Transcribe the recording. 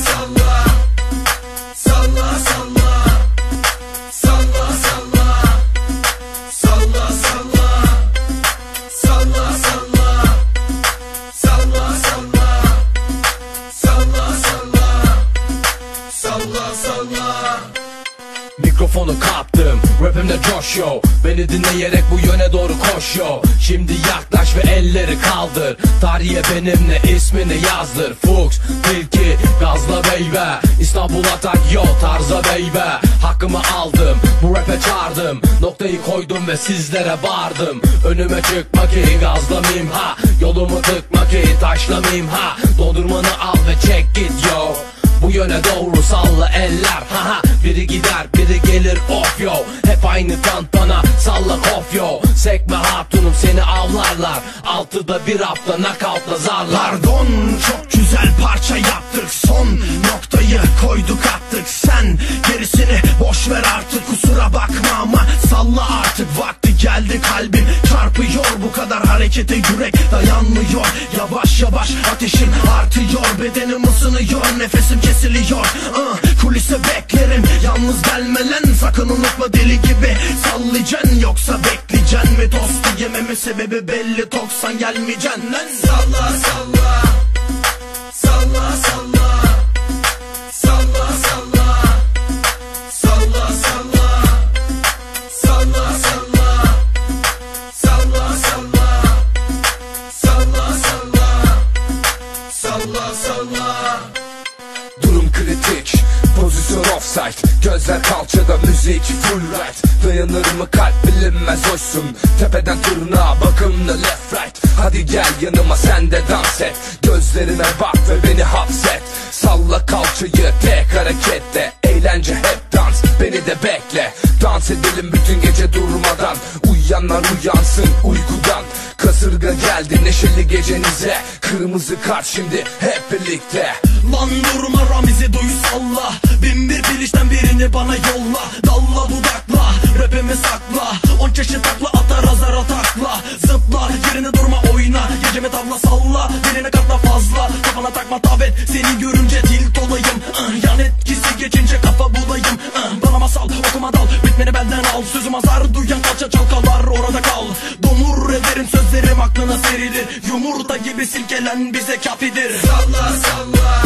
salla. Salla salla. Salla salla. Salla salla. Salla salla. Salla salla. Salla salla. Salla salla. Mikrofonu kaptım, rapimde coş yo. Beni dinleyerek bu yöne doğru koş yo. Şimdi yaklaş ve elleri kaldır. Tarihe benimle ismini yazdır. Fuchs, Tilki, Gazla Beybe, İstanbul Atak yo tarza beybe. Hakkımı aldım, bu rap'e çağırdım. Noktayı koydum ve sizlere bağırdım. Önüme çıkma ki gazlamayayım ha. Yolumu tıkma ki taşlamayayım ha. Dondurmanı al ve çek git yo. Bu yöne doğru salla eller haha. Biri gider biri gelir of yo. Hep aynı tantana salla kof yo. Sekme hatunum seni avlarlar. Altıda bir hafta knockoutla zarlar. Pardon, çok güzel parça yaptık. Son noktayı koyduk attık. Sen gerisini boş ver artık. Kusura bakma ama salla artık. Vakti geldi, kalbim çarpıyor. Bu kadar harekete yürek dayanmıyor. Yavaş yavaş ateşin artıyor. Bedenim ısınıyor, nefesim kesiliyor. Kulise beklerim, yalnız gelme lan. Sakın unutma, deli gibi sallayacaksın. Yoksa bekleyeceksin mi? Tostu yememin sebebi belli, toksan gelmeyeceksin lan. Salla salla. Salla salla. Salla salla. Salla salla. Salla salla. Salla salla. Salla salla. Salla salla. Durum kritik, pozisyon offside. Gözler kalçada, müzik full right. Dayanır mı kalp bilinmez hoşsun. Tepeden tırnağa bakımlı left right. Hadi gel yanıma sen de dans et. Gözlerime bak ve beni hapset. Salla kalçayı tek harekette. Eğlence hep dans, beni de bekle. Dans edelim bütün gece durmadan. Uyuyanlar uyansın uykudan. Kasırga geldi neşeli gecenize. Kırmızı kart şimdi hep birlikte. Lan durma Ramiz'i duy salla. Bin bir bilişten birini bana yolla. Dalla budakla, rapimi sakla. 10 çeşit takla atar azara takla. Zıpla, yerine durma oyna. Gecemi tavla salla, diline katla fazla. Kafana takma tabet, seni görünce tilt olayım. Yan etkisi geçince kafa bulayım. Bana masal okuma dal, bitmeni benden al. Sözüm azar duyan kalça çalkalar, orada kal. Donur ederim sözlerim aklına serilir. Yumurta gibi silkelen bize kafidir. Salla salla.